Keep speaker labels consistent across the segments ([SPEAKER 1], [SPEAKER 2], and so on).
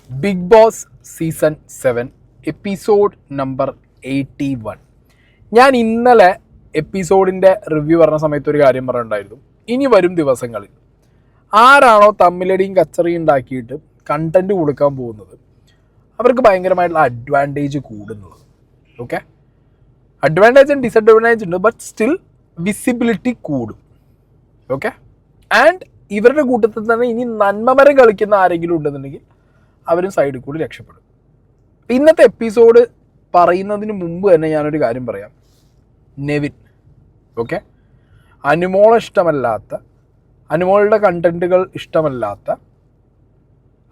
[SPEAKER 1] Big Boss season 7 episode number 81. ഞാൻ ഇന്നലെ എപ്പിസോഡിൻ്റെ review പറഞ്ഞ സമയത്ത് ഒരു കാര്യം പറഞ്ഞിട്ടുണ്ടായിരുന്നു. ഇനി വരും ദിവസങ്ങളിൽ ആരാണോ തമ്മിലടിയും കച്ചറിയും ഉണ്ടാക്കിയിട്ട് കണ്ടന്റ് കൊടുക്കാൻ പോകുന്നത് അവർക്ക് ഭയങ്കരമായിട്ടുള്ള അഡ്വാൻറ്റേജ് കൂടുന്നത്. ഓക്കെ, അഡ്വാൻറ്റേജ് ആൻഡ് ഡിസഡ്വാൻറ്റേജ് ഉണ്ട്, ബട്ട് സ്റ്റിൽ വിസിബിലിറ്റി കൂടും. ഓക്കെ, ആൻഡ് ഇവരുടെ കൂട്ടത്തിൽ തന്നെ ഇനി നന്മമരം കളിക്കുന്ന ആരെങ്കിലും ഉണ്ടെന്നുണ്ടെങ്കിൽ അവരും സൈഡിൽ കൂടി രക്ഷപ്പെടും. ഇന്നത്തെ എപ്പിസോഡ് പറയുന്നതിന് മുമ്പ് തന്നെ ഞാനൊരു കാര്യം പറയാം. നെവിൻ, ഓക്കെ, അനുമോളെ ഇഷ്ടമല്ലാത്ത, അനുമോളുടെ കണ്ടന്റുകൾ ഇഷ്ടമല്ലാത്ത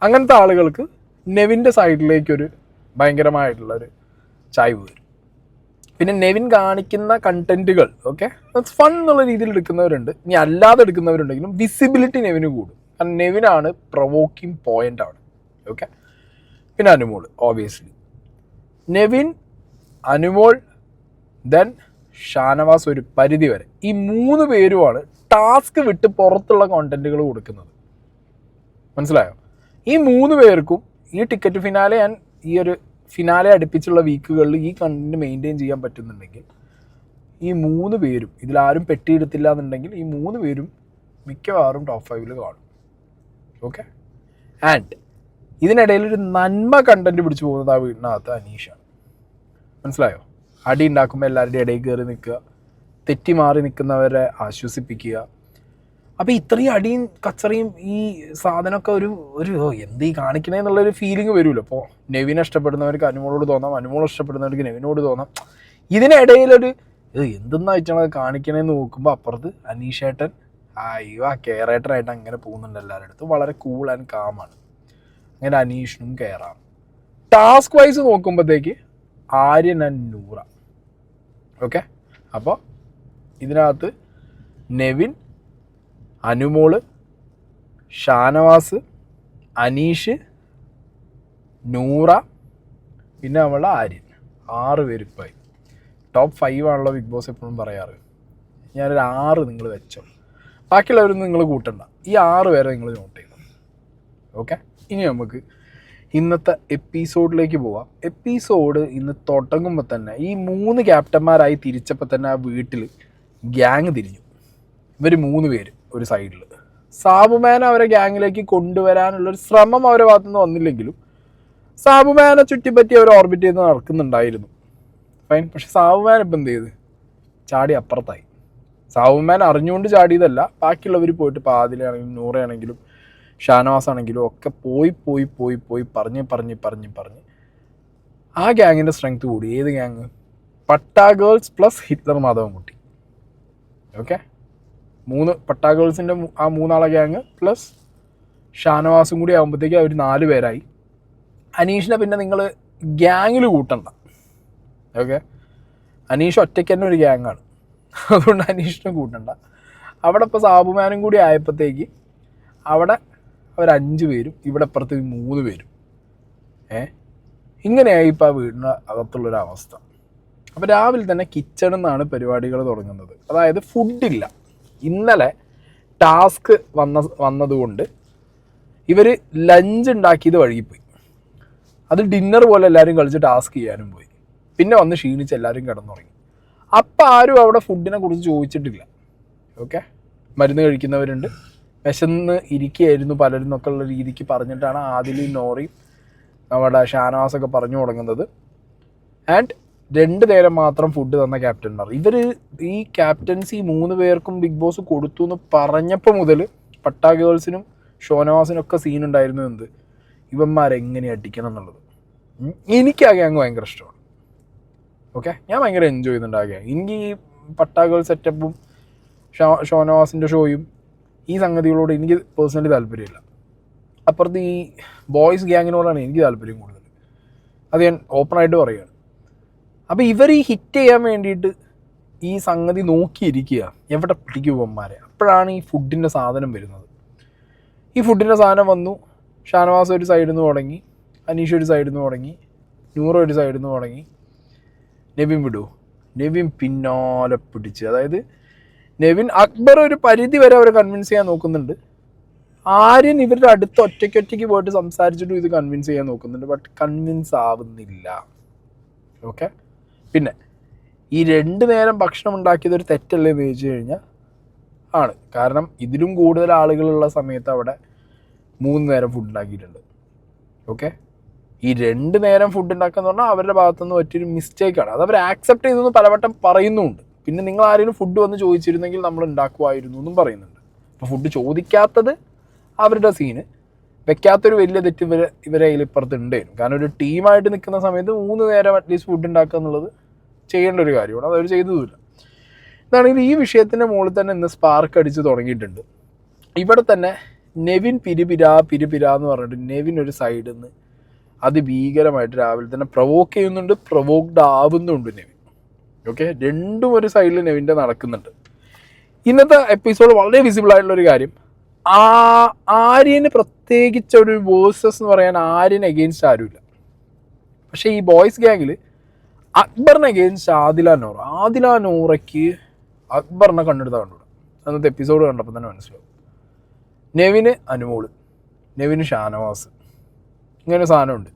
[SPEAKER 1] അങ്ങനത്തെ ആളുകൾക്ക് നെവിൻ്റെ സൈഡിലേക്കൊരു ഭയങ്കരമായിട്ടുള്ളൊരു ചായ്വ് വരും. പിന്നെ നെവിൻ കാണിക്കുന്ന കണ്ടന്റുകൾ ഓക്കെ ഫൺ എന്നുള്ള രീതിയിൽ എടുക്കുന്നവരുണ്ട്, ഇനി അല്ലാതെ എടുക്കുന്നവരുണ്ടെങ്കിലും വിസിബിലിറ്റി നെവിന് കൂടും. കാരണം നെവിനാണ് പ്രൊവോക്കിംഗ് പോയിന്റ് ആണ്. ഓക്കെ, പിന്നെ അനുമോൾ, ഓബിയസ്ലി നെവിൻ, അനുമോൾ, ദെൻ ഷാനവാസ് ഒരു പരിധി വരെ. ഈ മൂന്ന് പേരുമാണ് ടാസ്ക് വിട്ട് പുറത്തുള്ള കോണ്ടന്റുകൾ കൊടുക്കുന്നത്. മനസ്സിലായോ? ഈ മൂന്ന് പേർക്കും ഈ ടിക്കറ്റ് ഫിനാലെ ആൻഡ് ഈ ഒരു ഫിനാലെ അടുപ്പിച്ചുള്ള വീക്കുകളിൽ ഈ കണ്ടന്റ് മെയിൻറ്റെയിൻ ചെയ്യാൻ പറ്റുന്നുണ്ടെങ്കിൽ ഈ മൂന്ന് പേരും ഇതിലാരും പെട്ടിയെടുത്തില്ല എന്നുണ്ടെങ്കിൽ ഈ മൂന്ന് പേരും മിക്കവാറും ടോപ്പ് 5 കാണും. ഓക്കെ, ആൻഡ് ഇതിനിടയിൽ ഒരു നന്മ കണ്ടന്റ് പിടിച്ചു പോകുന്നത് ആ വീടിനകത്ത് അനീഷാണ്. മനസ്സിലായോ? അടി ഉണ്ടാക്കുമ്പോൾ എല്ലാവരുടെയും ഇടയിൽ കയറി നിൽക്കുക, തെറ്റി മാറി നിൽക്കുന്നവരെ ആശ്വസിപ്പിക്കുക. അപ്പോൾ ഇത്രയും അടിയും കച്ചറിയും ഈ സാധനമൊക്കെ ഒരു എന്ത് ഈ കാണിക്കണേ എന്നുള്ളൊരു ഫീലിംഗ് വരുമല്ലോ. അപ്പോൾ നെവിനെ ഇഷ്ടപ്പെടുന്നവർക്ക് അനുമോളോട് തോന്നാം, അനുമോൾ ഇഷ്ടപ്പെടുന്നവർക്ക് നെവിനോട് തോന്നാം. ഇതിനിടയിലൊരു എന്തെന്നാ വെച്ചാൽ കാണിക്കണേന്ന് നോക്കുമ്പോൾ അപ്പുറത്ത് അനീഷേട്ടൻ ആ കെയറേട്ടനായിട്ട് അങ്ങനെ പോകുന്നുണ്ട്. എല്ലാവരുടെ അടുത്തും വളരെ കൂൾ ആൻഡ് കാമാണ്. അങ്ങനെ അനീഷിനും കയറാം. ടാസ്ക് വൈസ് നോക്കുമ്പോഴത്തേക്ക് ആര്യൻ ആൻഡ് നൂറ. ഓക്കെ, അപ്പോൾ ഇതിനകത്ത് നെവിൻ, അനുമോള്, ഷാനവാസ്, അനീഷ്, നൂറ, പിന്നെ അവളുടെ ആര്യൻ, 6 പേരിപ്പായി. ടോപ്പ് 5 ആണല്ലോ ബിഗ് ബോസ് എപ്പോഴും പറയാറ്. ഞാനൊരു 6 നിങ്ങൾ വെച്ചോ, ബാക്കിയുള്ളവരൊന്നും നിങ്ങൾ കൂട്ടണ്ട. ഈ 6 പേരെ നിങ്ങൾ നോട്ട് ചെയ്തു. ഓക്കെ, ഇനി നമുക്ക് ഇന്നത്തെ എപ്പിസോഡിലേക്ക് പോവാം. എപ്പിസോഡ് ഇന്ന് തുടങ്ങുമ്പോൾ തന്നെ ഈ 3 ക്യാപ്റ്റന്മാരായി തിരിച്ചപ്പോൾ തന്നെ ആ വീട്ടിൽ ഗ്യാങ് തിരിഞ്ഞു. ഇവർ 3 പേര് ഒരു സൈഡിൽ. സാബുമാനെ അവരെ ഗ്യാങ്ങിലേക്ക് കൊണ്ടുവരാനുള്ളൊരു ശ്രമം അവരെ ഭാഗത്തുനിന്ന് വന്നില്ലെങ്കിലും സാബുമാനെ ചുറ്റിപ്പറ്റി അവർ ഓർബിറ്റ് ചെയ്ത് നടക്കുന്നുണ്ടായിരുന്നു. ഫൈൻ. പക്ഷെ സാബുമാൻ ഇപ്പം എന്ത് ചെയ്ത് ചാടി അപ്പുറത്തായി. സാബുമാൻ അറിഞ്ഞുകൊണ്ട് ചാടിയതല്ല, ബാക്കിയുള്ളവർ പോയിട്ട് ഇപ്പോൾ ആദിലയാണെങ്കിലും നൂറയാണെങ്കിലും ഷാനവാസ് ആണെങ്കിലും ഒക്കെ പോയി പറഞ്ഞ് ആ ഗ്യാങ്ങിൻ്റെ സ്ട്രെങ്ത് കൂടി. ഏത് ഗ്യാങ്? പട്ടാ girls plus Hitler Madhavankutty. Okay, 3 പട്ടാ ഗേൾസിൻ്റെ ആ 3 ആളെ ഗ്യാങ് പ്ലസ് ഷാനവാസും കൂടി ആകുമ്പോഴത്തേക്ക് അവർ 4 പേരായി. അനീഷിനെ പിന്നെ നിങ്ങൾ ഗ്യാങ്ങിൽ കൂട്ടണ്ട. ഓക്കെ, അനീഷ് ഒറ്റയ്ക്ക് തന്നെ ഒരു ഗ്യാങ്ങാണ്, അതുകൊണ്ട് അനീഷിനെ കൂട്ടണ്ട. അവിടെ ഇപ്പോൾ സാബുമാനും കൂടി ആയപ്പോഴത്തേക്ക് അവിടെ അവർ 5 പേരും, ഇവിടെ അപ്പുറത്ത് 3 പേരും. ഇങ്ങനെയായി ഇപ്പോൾ ആ വീടിന് അകത്തുള്ളൊരവസ്ഥ. അപ്പോൾ രാവിലെ തന്നെ കിച്ചണിൽ നിന്നാണ് പരിപാടികൾ തുടങ്ങുന്നത്. അതായത് ഫുഡില്ല. ഇന്നലെ ടാസ്ക് വന്നതുകൊണ്ട് ഇവർ ലഞ്ച് ഉണ്ടാക്കിയത് വഴുകിപ്പോയി. അത് ഡിന്നർ പോലെ എല്ലാവരും കളിച്ച് ടാസ്ക് ചെയ്യാനും പോയി. പിന്നെ വന്ന് ക്ഷീണിച്ച് എല്ലാവരും കിടന്നുറങ്ങി. അപ്പം ആരും അവിടെ ഫുഡിനെ കുറിച്ച് ചോദിച്ചിട്ടില്ല. ഓക്കെ, മരുന്ന് കഴിക്കുന്നവരുണ്ട്, വിശന്ന് ഇരിക്കുകയായിരുന്നു പലരും എന്നൊക്കെ ഉള്ള രീതിക്ക് പറഞ്ഞിട്ടാണ് ആദിലും നോറയും നമ്മുടെ ഷാനവാസൊക്കെ പറഞ്ഞു തുടങ്ങുന്നത്. ആൻഡ് 2 നേരം മാത്രം ഫുഡ് തന്ന ക്യാപ്റ്റന്മാർ. ഇവർ ഈ ക്യാപ്റ്റൻസി 3 പേർക്കും ബിഗ് ബോസ് കൊടുത്തു എന്ന് പറഞ്ഞപ്പോൾ മുതൽ പട്ടാ ഗേൾസിനും ഷോനവാസിനും ഒക്കെ സീനുണ്ടായിരുന്നു. എന്ത് ഇവന്മാരെങ്ങനെ അടിക്കണം എന്നുള്ളത്. എനിക്ക് ആ ഗ്യാങ് ഭയങ്കര ഇഷ്ടമാണ്. ഓക്കെ, ഞാൻ ഭയങ്കര എൻജോയ് ചെയ്യുന്നുണ്ട് ആ ഗ്യാങ്. എനിക്ക് ഈ പട്ടാ ഗേൾസ് സെറ്റപ്പും ഷോനവാസിൻ്റെ ഷോയും ഈ സംഗതികളോട് എനിക്ക് പേഴ്സണലി താല്പര്യമില്ല. അപ്പുറത്ത് ഈ ബോയ്സ് ഗ്യാങ്ങിനോടാണ് എനിക്ക് താല്പര്യം കൂടുതൽ. അത് ഞാൻ ഓപ്പണായിട്ട് പറയുകയാണ്. അപ്പോൾ ഇവർ ഈ ഹിറ്റ് ചെയ്യാൻ വേണ്ടിയിട്ട് ഈ സംഗതി നോക്കിയിരിക്കുക, എവിടെ പിടിക്കുവന്മാരെ. അപ്പോഴാണ് ഈ ഫുഡിൻ്റെ സാധനം വരുന്നത്. ഈ ഫുഡിൻ്റെ സാധനം വന്നു. ഷാനവാസ് ഒരു സൈഡിൽ നിന്ന് തുടങ്ങി, അനീഷ് ഒരു സൈഡിൽ നിന്ന് തുടങ്ങി, നൂറ ഒരു സൈഡിൽ നിന്ന് തുടങ്ങി. നെവിൻ വിടുമോ? നെവിൻ പിന്നാലെ പിടിച്ച്. അതായത് നെവിൻ, അക്ബർ ഒരു പരിധി വരെ അവരെ കൺവിൻസ് ചെയ്യാൻ നോക്കുന്നുണ്ട്. ആര്യൻ ഇവരുടെ അടുത്ത് ഒറ്റയ്ക്ക് പോയിട്ട് സംസാരിച്ചിട്ടും ഇത് കൺവിൻസ് ചെയ്യാൻ നോക്കുന്നുണ്ട്, ബട്ട് കൺവിൻസ് ആവുന്നില്ല. ഓക്കെ. പിന്നെ ഈ 2 നേരം ഭക്ഷണം ഉണ്ടാക്കിയത് ഒരു തെറ്റല്ലേ എന്ന് ചോദിച്ചു കഴിഞ്ഞാൽ ആണ്. കാരണം ഇതിലും കൂടുതൽ ആളുകളുള്ള സമയത്ത് അവിടെ 3 നേരം ഫുഡ് ഉണ്ടാക്കിയിട്ടുണ്ട്. ഓക്കെ. ഈ 2 നേരം ഫുഡ് ഉണ്ടാക്കുക എന്ന് പറഞ്ഞാൽ അവരുടെ ഭാഗത്തുനിന്ന് പറ്റിയൊരു മിസ്റ്റേക്കാണ്. അത് അവർ ആക്സെപ്റ്റ് ചെയ്തെന്ന് പലവട്ടം പറയുന്നുമുണ്ട്. പിന്നെ നിങ്ങൾ ആരെങ്കിലും ഫുഡ് വന്ന് ചോദിച്ചിരുന്നെങ്കിൽ നമ്മൾ ഉണ്ടാക്കുമായിരുന്നു എന്നും പറയുന്നുണ്ട്. അപ്പോൾ ഫുഡ് ചോദിക്കാത്തത് അവരുടെ സീന്, വെക്കാത്തൊരു വലിയ തെറ്റ് ഇവരെ അതിലിപ്പുറത്ത് ഉണ്ടായിരുന്നു. കാരണം ഒരു ടീമായിട്ട് നിൽക്കുന്ന സമയത്ത് 3 നേരം അറ്റ്ലീസ്റ്റ് ഫുഡ് ഉണ്ടാക്കുക എന്നുള്ളത് ചെയ്യേണ്ട ഒരു കാര്യമാണ്. അതവർ ചെയ്തതുമില്ല. ഇതാണെങ്കിൽ ഈ വിഷയത്തിൻ്റെ മുകളിൽ തന്നെ ഇന്ന് സ്പാർക്ക് അടിച്ച് തുടങ്ങിയിട്ടുണ്ട്. ഇവിടെ തന്നെ നെവിൻ പിരിപിരാ എന്ന് പറഞ്ഞിട്ട് നെവിൻ ഒരു സൈഡിൽ നിന്ന് അതിഭീകരമായിട്ട് രാവിലെ തന്നെ പ്രൊവോക്ക് ചെയ്യുന്നുണ്ട്, പ്രൊവോക്ഡ് ആവുന്നുണ്ട് നെവിൻ. ഓക്കെ. രണ്ടും ഒരു സൈഡിൽ നെവിൻ്റെ നടക്കുന്നുണ്ട്. ഇന്നത്തെ എപ്പിസോഡ് വളരെ വിസിബിൾ ആയിട്ടുള്ളൊരു കാര്യം, ആര്യന് പ്രത്യേകിച്ച് ഒരു വേഴ്സസ് എന്ന് പറയാൻ ആര്യന് എഗെയിൻസ്റ്റ് ആരുമില്ല. പക്ഷേ ഈ ബോയ്സ് ഗ്യാങ്ങിൽ അക്ബറിന് എഗെയിൻസ്റ്റ് ആദില നോറയ്ക്ക് അക്ബറിനെ കണ്ടെടുത്താൽ കണ്ടുകൂടാ. അന്നത്തെ എപ്പിസോഡ് കണ്ടപ്പോൾ തന്നെ മനസ്സിലാവും. നെവിന് അനുമോള്, നെവിന് ഷാനവാസ്, ഇങ്ങനെ ഒരു സാധനമുണ്ട്.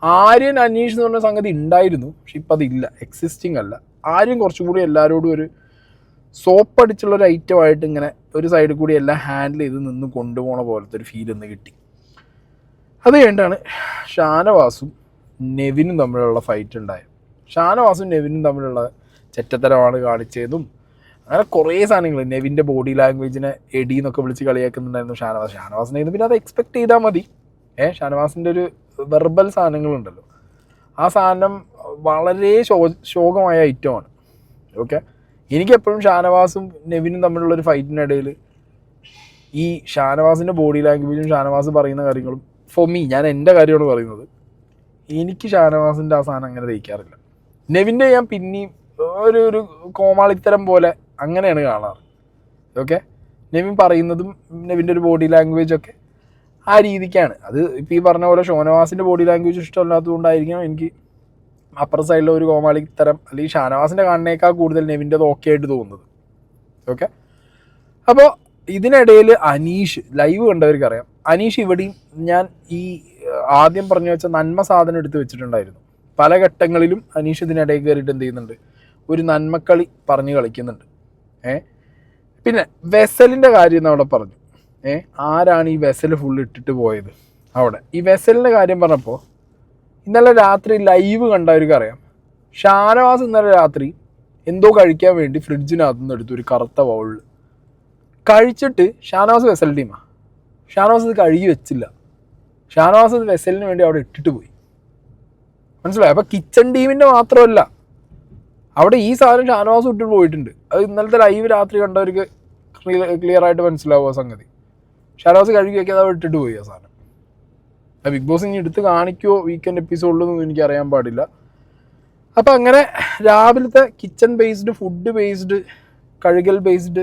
[SPEAKER 1] ആര്യൻ അനീഷ് എന്ന് പറഞ്ഞ സംഗതി ഉണ്ടായിരുന്നു, പക്ഷെ ഇപ്പം അതില്ല, എക്സിസ്റ്റിംഗ് അല്ല. ആര്യൻ കുറച്ചും കൂടി എല്ലാവരോടും ഒരു സോപ്പടിച്ചുള്ളൊരു ഐറ്റമായിട്ട് ഇങ്ങനെ ഒരു സൈഡിൽ കൂടി എല്ലാം ഹാൻഡിൽ ചെയ്ത് നിന്ന് കൊണ്ടുപോകണ പോലത്തെ ഒരു ഫീൽ ഇന്ന് കിട്ടി. അത് കഴിഞ്ഞിട്ടാണ് ഷാനവാസും നെവിനും തമ്മിലുള്ള ഫൈറ്റ് ഉണ്ടായത്. ഷാനവാസും നെവിനും തമ്മിലുള്ള ചെറ്റത്തരമാണ് കാണിച്ചതും അങ്ങനെ കുറേ സാധനങ്ങൾ. നെവിൻ്റെ ബോഡി ലാംഗ്വേജിനെ എഡി എന്നൊക്കെ വിളിച്ച് കളിയാക്കുന്നുണ്ടായിരുന്നു ഷാനവാസിനെ. പിന്നെ അത് എക്സ്പെക്ട് ചെയ്താൽ മതി. ഷാനവാസിൻ്റെ ഒരു വെർബൽ സാധനങ്ങളുണ്ടല്ലോ, ആ സാധനം വളരെ ശോകമായ ഐറ്റമാണ്. ഓക്കെ. എനിക്കെപ്പോഴും ഷാനവാസും നെവിനും തമ്മിലുള്ളൊരു ഫൈറ്റിനിടയിൽ ഈ ഷാനവാസിൻ്റെ ബോഡി ലാംഗ്വേജും ഷാനവാസ് പറയുന്ന കാര്യങ്ങളും ഫോർ മീ, ഞാൻ എൻ്റെ കാര്യമാണ് പറയുന്നത്, എനിക്ക് ഷാനവാസിൻ്റെ ആ സാധനം അങ്ങനെ ദഹിക്കാറില്ല. നെവിൻ്റെ ഞാൻ പിന്നെയും ഒരു കോമാളിത്തരം പോലെ അങ്ങനെയാണ് കാണാറ്. ഓക്കെ. നെവിൻ പറയുന്നതും നെവിൻ്റെ ഒരു ബോഡി ലാംഗ്വേജൊക്കെ ആ രീതിക്കാണ്. അത് ഇപ്പോൾ ഈ പറഞ്ഞ പോലെ ഷാനവാസിൻ്റെ ബോഡി ലാംഗ്വേജ് ഇഷ്ടമല്ലാത്തതുകൊണ്ടായിരിക്കും എനിക്ക് അപ്പുറ സൈഡിലെ ഒരു കോമാളിത്തരം അല്ലെങ്കിൽ ഷാനവാസിൻ്റെ കാണുന്നേക്കാൾ കൂടുതൽ നെവിൻ്റെ അത് ഓക്കെ ആയിട്ട് തോന്നുന്നത്. ഓക്കെ. അപ്പോൾ ഇതിനിടയിൽ അനീഷ്, ലൈവ് കണ്ടവർക്കറിയാം, അനീഷ് ഇവിടെയും ഞാൻ ഈ ആദ്യം പറഞ്ഞു വെച്ച നന്മ സാധനം എടുത്ത് വെച്ചിട്ടുണ്ടായിരുന്നു. പല ഘട്ടങ്ങളിലും അനീഷ് ഇതിനിടയിൽ കയറിയിട്ട് എന്ത് ചെയ്യുന്നുണ്ട്, ഒരു നന്മക്കളി പറഞ്ഞ് കളിക്കുന്നുണ്ട്. പിന്നെ വെസലിൻ്റെ കാര്യം എന്ന് അവിടെ പറഞ്ഞു. ആരാണ് ഈ വെസൽ ഫുൾ ഇട്ടിട്ട് പോയത് അവിടെ? ഈ വെസലിൻ്റെ കാര്യം പറഞ്ഞപ്പോൾ ഇന്നലെ രാത്രി ലൈവ് കണ്ടവർക്കറിയാം, ഷാനവാസ് ഇന്നലെ രാത്രി എന്തോ കഴിക്കാൻ വേണ്ടി ഫ്രിഡ്ജിനകത്തു നിന്ന് എടുത്തു ഒരു കറുത്ത ബൗളിൽ കഴിച്ചിട്ട്. ഷാനവാസ് വെസൽ ടീമാണ്, ഷാനവാസ് ഇത് കഴുകി വെച്ചില്ല, ഷാനവാസ് ഇത് വെസലിന് വേണ്ടി അവിടെ ഇട്ടിട്ട് പോയി. മനസ്സിലായി? അപ്പോൾ കിച്ചൺ ടീമിൻ്റെ മാത്രമല്ല, അവിടെ ഈ സാധനം ഷാനവാസ് ഇട്ടിട്ട് പോയിട്ടുണ്ട്. അത് ഇന്നലത്തെ ലൈവ് രാത്രി കണ്ടവർക്ക് ക്ലിയർ ആയിട്ട് മനസ്സിലാവുക സംഗതി. ഷാനവാസ് കഴുകി വയ്ക്കാതെ അവിടെ ഇട്ടിട്ട് പോയി ആ സാധനം. ബിഗ് ബോസ് ഇനി എടുത്ത് കാണിക്കുമോ വീക്കെൻഡ് എപ്പിസോഡിലൊന്നും എനിക്കറിയാൻ പാടില്ല. അപ്പോൾ അങ്ങനെ രാവിലത്തെ കിച്ചൺ ബേസ്ഡ്, ഫുഡ് ബേസ്ഡ്, കഴുകൽ ബേസ്ഡ്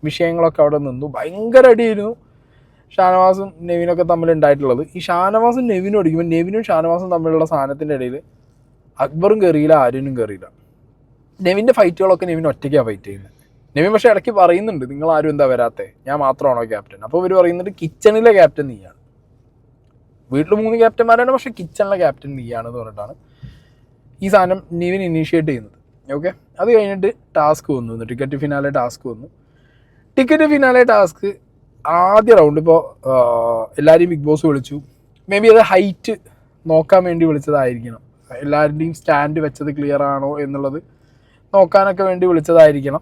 [SPEAKER 1] വിഷയങ്ങളൊക്കെ അവിടെ നിന്നു. ഭയങ്കര അടിയായിരുന്നു ഷാനവാസും നെവിനൊക്കെ തമ്മിലുണ്ടായിട്ടുള്ളത്. ഈ ഷാനവാസും നെവിനും അടിക്കുമ്പോൾ നെവിനും ഷാനവാസും തമ്മിലുള്ള സാധനത്തിൻ്റെ ഇടയിൽ അക്ബറും കയറിയില്ല, ആര്യനും കയറിയില്ല. നെവിൻ്റെ ഫൈറ്റുകളൊക്കെ നെവിൻ ഒറ്റയ്ക്കാണ് ഫൈറ്റ് ചെയ്യുന്നത്. നെവിൻ പക്ഷേ ഇടയ്ക്ക് പറയുന്നുണ്ട്, നിങ്ങൾ ആരും എന്താ വരാത്തേ, ഞാൻ മാത്രമാണോ ക്യാപ്റ്റൻ? അപ്പോൾ ഇവർ പറയുന്നുണ്ട്, കിച്ചണിലെ ക്യാപ്റ്റൻ നീയാണ്. വീട്ടിൽ 3 ക്യാപ്റ്റന്മാരാണ്, പക്ഷേ കിച്ചണിലെ ക്യാപ്റ്റൻ നീയാണെന്ന് പറഞ്ഞിട്ടാണ് ഈ സാധനം നെവിൻ ഇനീഷ്യേറ്റ് ചെയ്യുന്നത്. ഓക്കെ. അത് കഴിഞ്ഞിട്ട് ടാസ്ക് വന്നു, ടിക്കറ്റ് ഫിനാലെ ടാസ്ക് വന്നു. ടിക്കറ്റ് ഫിനാലെ ടാസ്ക് ആദ്യ റൗണ്ട് ഇപ്പോൾ എല്ലാവരെയും ബിഗ് ബോസ് വിളിച്ചു. മേ ബി അത് ഹൈറ്റ് നോക്കാൻ വേണ്ടി വിളിച്ചതായിരിക്കണം, എല്ലാവരുടെയും സ്റ്റാൻഡ് വെച്ചത് ക്ലിയർ ആണോ എന്നുള്ളത് നോക്കാനൊക്കെ വേണ്ടി വിളിച്ചതായിരിക്കണം.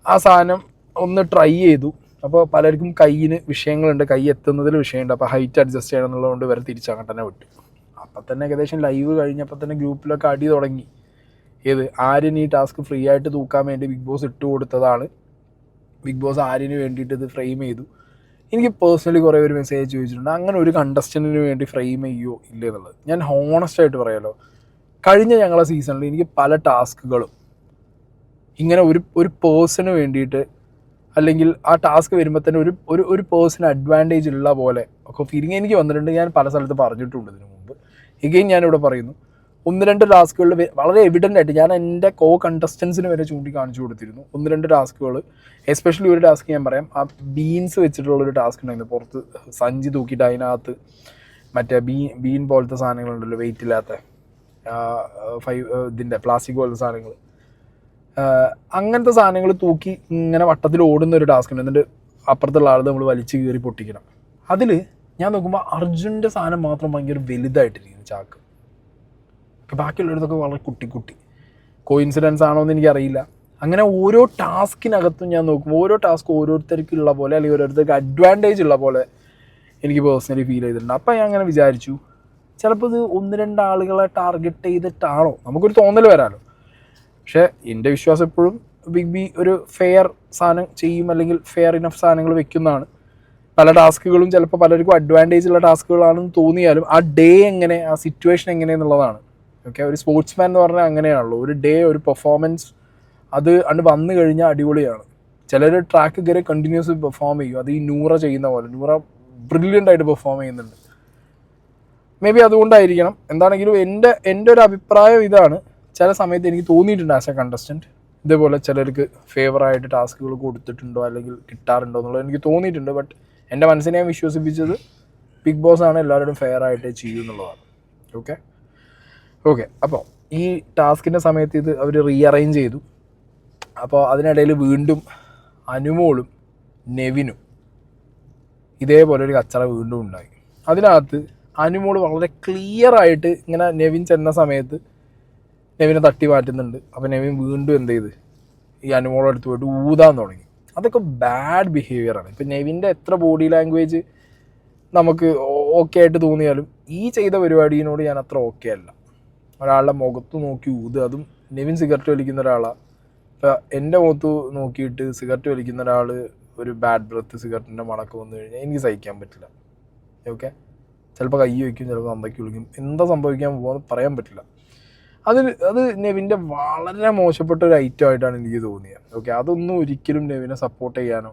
[SPEAKER 1] ആ സാധനം ഒന്ന് ട്രൈ ചെയ്തു. അപ്പോൾ പലർക്കും കയ്യിന് വിഷയങ്ങളുണ്ട്, കൈ എത്തുന്നതിൽ വിഷയമുണ്ട്. അപ്പോൾ ഹൈറ്റ് അഡ്ജസ്റ്റ് ചെയ്യണം എന്നുള്ളതുകൊണ്ട് വരെ തിരിച്ചങ്ങോട്ട് തന്നെ വിട്ടു. അപ്പം തന്നെ ഏകദേശം ലൈവ് കഴിഞ്ഞപ്പോൾ തന്നെ ഗ്രൂപ്പിലൊക്കെ അടി തുടങ്ങി. ആര്യൻ ഈ ടാസ്ക് ഫ്രീ ആയിട്ട് തൂക്കാൻ വേണ്ടി ബിഗ് ബോസ് ഇട്ട് കൊടുത്തതാണ്, ബിഗ് ബോസ് ആര്യന് വേണ്ടിയിട്ട് ഇത് ഫ്രെയിം ചെയ്തു. എനിക്ക് പേഴ്സണലി കുറേ പേര് മെസ്സേജ് ചോദിച്ചിട്ടുണ്ട്, അങ്ങനെ ഒരു കണ്ടസ്റ്റൻറ്റിന് വേണ്ടി ഫ്രെയിം ചെയ്യുമോ ഇല്ല എന്നുള്ളത്. ഞാൻ ഹോണസ്റ്റായിട്ട് പറയാമല്ലോ, കഴിഞ്ഞ ഞങ്ങളെ സീസണിൽ എനിക്ക് പല ടാസ്കുകളും ഇങ്ങനെ ഒരു പേഴ്സണ് വേണ്ടിയിട്ട്, അല്ലെങ്കിൽ ആ ടാസ്ക് വരുമ്പോൾ തന്നെ ഒരു പേഴ്സൺ അഡ്വാൻറ്റേജ് ഉള്ള പോലെ ഒക്കെ ഫീലിംഗ് എനിക്ക് വന്നിട്ടുണ്ട്. ഞാൻ പല സ്ഥലത്ത് പറഞ്ഞിട്ടുണ്ട് ഇതിനു മുമ്പ്. എഗെയിൻ ഞാനിവിടെ പറയുന്നു, 1-2 ടാസ്കുകളിൽ വളരെ എവിഡൻ്റ് ആയിട്ട് ഞാൻ എൻ്റെ കണ്ടസ്റ്റൻസിന് വരെ ചൂണ്ടിക്കാണിച്ചു കൊടുത്തിരുന്നു. 1-2 ടാസ്കുകൾ, എസ്പെഷ്യലി ഒരു ടാസ്ക് ഞാൻ പറയാം. ആ ബീൻസ് വെച്ചിട്ടുള്ളൊരു ടാസ്ക് ഉണ്ടായിരുന്നു. പുറത്ത് സഞ്ചി തൂക്കിയിട്ട് അതിനകത്ത് മറ്റേ ബീൻ പോലത്തെ സാധനങ്ങളുണ്ടല്ലോ, വെയിറ്റ് ഇല്ലാത്ത ഇതിൻ്റെ പ്ലാസ്റ്റിക് പോലത്തെ സാധനങ്ങൾ, അങ്ങനത്തെ സാധനങ്ങൾ തൂക്കി ഇങ്ങനെ വട്ടത്തിൽ ഓടുന്ന ഒരു ടാസ്ക് ഉണ്ട്. എന്നിട്ട് അപ്പുറത്തുള്ള ആൾ നമ്മൾ വലിച്ച് കീറി പൊട്ടിക്കണം. അതിൽ ഞാൻ നോക്കുമ്പോൾ അർജുൻ്റെ സാധനം മാത്രം ഭയങ്കര വലുതായിട്ടിരിക്കുന്നു ചാക്ക്. ബാക്കിയുള്ളവരതൊക്കെ വളരെ കുട്ടി കോയിൻസിഡൻസ് ആണോ എന്ന് എനിക്കറിയില്ല. അങ്ങനെ ഓരോ ടാസ്കിനകത്തും ഞാൻ നോക്കുമ്പോൾ ഓരോ ടാസ്ക് ഓരോരുത്തർക്കുള്ള പോലെ അല്ലെങ്കിൽ ഓരോരുത്തർക്ക് അഡ്വാൻറ്റേജ് ഉള്ള പോലെ എനിക്ക് പേഴ്സണലി ഫീൽ ചെയ്തിട്ടുണ്ട്. അപ്പം ഞാൻ അങ്ങനെ വിചാരിച്ചു, ചിലപ്പോൾ ഇത് 1-2 ആളുകളെ ടാർഗറ്റ് ചെയ്തിട്ടാണോ, നമുക്കൊരു തോന്നൽ വരാമല്ലോ. പക്ഷേ എൻ്റെ വിശ്വാസം എപ്പോഴും ബിഗ് ബി ഒരു ഫെയർ സാധനം ചെയ്യും, അല്ലെങ്കിൽ ഫെയർ ഇനഫ് സാധനങ്ങൾ വെക്കുന്നതാണ്. പല ടാസ്കുകളും ചിലപ്പോൾ പലർക്കും അഡ്വാൻറ്റേജ് ഉള്ള ടാസ്കുകളാണെന്ന് തോന്നിയാലും ആ ഡേ എങ്ങനെ, ആ സിറ്റുവേഷൻ എങ്ങനെയെന്നുള്ളതാണ്. ഓക്കെ, ഒരു സ്പോർട്സ്മാൻ എന്ന് പറഞ്ഞാൽ അങ്ങനെയാണല്ലോ. ഒരു ഡേ, ഒരു പെർഫോമൻസ് അത് വന്നു കഴിഞ്ഞാൽ അടിപൊളിയാണ്. ചിലർ ട്രാക്ക് കയറി കണ്ടിന്യൂസ് പെർഫോം ചെയ്യും. അത് ഈ നൂറ ചെയ്യുന്ന പോലെ, നൂറ ബ്രില്യൻ്റ് ആയിട്ട് പെർഫോം ചെയ്യുന്നുണ്ട്. മേ ബി അതുകൊണ്ടായിരിക്കണം. എന്താണെങ്കിലും എൻ്റെ ഒരു അഭിപ്രായം ഇതാണ്. ചില സമയത്ത് എനിക്ക് തോന്നിയിട്ടുണ്ട് ആസ് എ കണ്ടസ്റ്റൻറ്റ്, ഇതേപോലെ ചിലർക്ക് ഫേവറായിട്ട് ടാസ്കുകൾ കൊടുത്തിട്ടുണ്ടോ അല്ലെങ്കിൽ കിട്ടാറുണ്ടോ എന്നുള്ളത് എനിക്ക് തോന്നിയിട്ടുണ്ട്. ബട്ട് എൻ്റെ മനസ്സിനെ ഞാൻ വിശ്വസിപ്പിച്ചത് ബിഗ് ബോസ് ആണ് എല്ലാവരോടും ഫെയർ ആയിട്ട് ചെയ്യും എന്നുള്ളതാണ്. ഓക്കെ അപ്പോൾ ഈ ടാസ്കിൻ്റെ സമയത്ത് ഇത് അവർ റീഅറേഞ്ച് ചെയ്തു. അപ്പോൾ അതിനിടയിൽ വീണ്ടും അനുമോളും നെവിനും ഇതേപോലെ ഒരു കച്ചറ വീണ്ടും ഉണ്ടായി. അതിനകത്ത് അനുമോൾ വളരെ ക്ലിയർ ആയിട്ട് ഇങ്ങനെ നെവിൻ ചെന്ന സമയത്ത് നെവിനെ തട്ടി മാറ്റുന്നുണ്ട്. അപ്പോൾ നെവിൻ വീണ്ടും എന്ത് ചെയ്ത് ഈ അനുമോളുടെ അടുത്ത് പോയിട്ട് ഊതാൻ തുടങ്ങി. അതൊക്കെ ബാഡ് ബിഹേവിയറാണ്. ഇപ്പം നെവിൻ്റെ എത്ര ബോഡി ലാംഗ്വേജ് നമുക്ക് ഓക്കെ ആയിട്ട് തോന്നിയാലും ഈ ചെയ്ത പരിപാടിയോട് ഞാൻ അത്ര ഓക്കെ അല്ല. ഒരാളുടെ മുഖത്ത് നോക്കി ഊത്, അതും നെവിൻ സിഗരറ്റ് വലിക്കുന്ന ഒരാളാണ്. ഇപ്പം എൻ്റെ മുഖത്ത് നോക്കിയിട്ട് സിഗരറ്റ് വലിക്കുന്ന ഒരാൾ ഒരു ബാഡ് ബ്രത്ത് സിഗരറ്റിൻ്റെ മണക്ക് വന്നു കഴിഞ്ഞാൽ എനിക്ക് സഹിക്കാൻ പറ്റില്ല. ഓക്കെ, ചിലപ്പോൾ കൈ വയ്ക്കും, ചിലപ്പോൾ അന്തയ്ക്ക് വിളിക്കും, എന്താ സംഭവിക്കാൻ പോകുമെന്ന് പറയാൻ പറ്റില്ല. അത് നെവിൻ്റെ വളരെ മോശപ്പെട്ട ഒരു ഐറ്റം ആയിട്ടാണ് എനിക്ക് തോന്നിയത്. ഓക്കെ, അതൊന്നും ഒരിക്കലും നെവിനെ സപ്പോർട്ട് ചെയ്യാനോ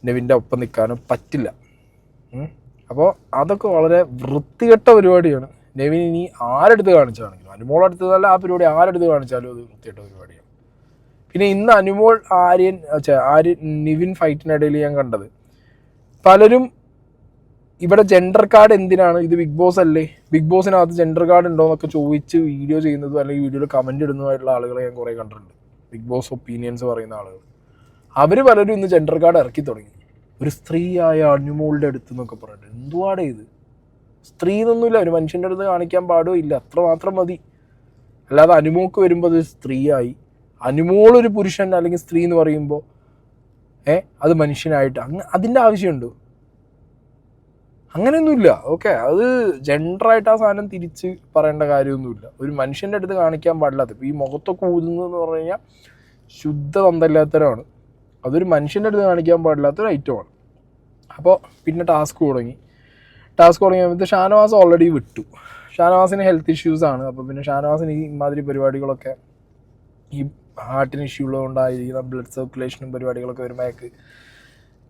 [SPEAKER 1] നെവിൻ്റെ ഒപ്പം നിൽക്കാനോ പറ്റില്ല. അപ്പോൾ അതൊക്കെ വളരെ വൃത്തികെട്ട പരിപാടിയാണ്. നെവിൻ ഇനി ആരെടുത്ത് കാണിച്ചാണെങ്കിലും, അനുമോളടുത്തതല്ല ആ പരിപാടി ആരെടുത്ത് കാണിച്ചാലും അത് വൃത്തികെട്ട പരിപാടിയാണ്. പിന്നെ ഇന്ന് അനുമോൾ ആര്യൻ നിവിൻ ഫൈറ്റിനിടയിൽ ഞാൻ കണ്ടത് പലരും ഇവിടെ ജെൻഡർ കാർഡ് എന്തിനാണ്, ഇത് ബിഗ് ബോസ് അല്ലേ, ബിഗ് ബോസിനകത്ത് ജെൻഡർ കാർഡ് ഉണ്ടോ എന്നൊക്കെ ചോദിച്ച് വീഡിയോ ചെയ്യുന്നതും അല്ലെങ്കിൽ വീഡിയോയിൽ കമൻറ്റ് ഇടുന്നതുമായിട്ടുള്ള ആളുകളെ ഞാൻ കുറേ കണ്ടിട്ടുണ്ട്. ബിഗ് ബോസ് ഒപ്പീനിയൻസ് പറയുന്ന ആളുകൾ, അവർ പലരും ഇന്ന് ജെൻഡർ കാർഡ് ഇറക്കി തുടങ്ങി. ഒരു സ്ത്രീയായ അനുമോളുടെ അടുത്ത് എന്നൊക്കെ പറഞ്ഞിട്ട് എന്തുവാടേ ഇത്? സ്ത്രീ എന്നൊന്നുമില്ല, ഒരു മനുഷ്യൻ്റെ അടുത്ത് കാണിക്കാൻ പാടോ ഇല്ല, അത്രമാത്രം മതി. അല്ലാതെ അനുമോൾക്ക് വരുമ്പോൾ അത് സ്ത്രീയായി, അനുമോളൊരു പുരുഷൻ അല്ലെങ്കിൽ സ്ത്രീ എന്ന് പറയുമ്പോൾ അത് മനുഷ്യനായിട്ട് അതിൻ്റെ ആവശ്യമുണ്ടോ? അങ്ങനെയൊന്നുമില്ല. ഓക്കെ, അത് ജെൻഡറായിട്ട് ആ സാധനം തിരിച്ച് പറയേണ്ട കാര്യമൊന്നുമില്ല. ഒരു മനുഷ്യൻ്റെ അടുത്ത് കാണിക്കാൻ പാടില്ലാത്ത, ഇപ്പോൾ ഈ മുഖത്തൊക്കെ ഊതുന്നതെന്ന് പറഞ്ഞു കഴിഞ്ഞാൽ ശുദ്ധ തന്തല്ലാത്തവരാണ്. അതൊരു മനുഷ്യൻ്റെ അടുത്ത് കാണിക്കാൻ പാടില്ലാത്തൊരു ഐറ്റമാണ്. അപ്പോൾ പിന്നെ ടാസ്ക് തുടങ്ങിയപ്പോൾ ഷാനവാസ് ഓൾറെഡി വിട്ടു. ഷാനവാസിന് ഹെൽത്ത് ഇഷ്യൂസാണ്. അപ്പോൾ പിന്നെ ഷാനവാസിന് ഈ ഇമാതിരി പരിപാടികളൊക്കെ, ഈ ഹാർട്ടിന് ഇഷ്യൂ ഉള്ളതുകൊണ്ടായിരിക്കുന്ന ബ്ലഡ് സർക്കുലേഷനും പരിപാടികളൊക്കെ വരുമ്പോഴേക്ക്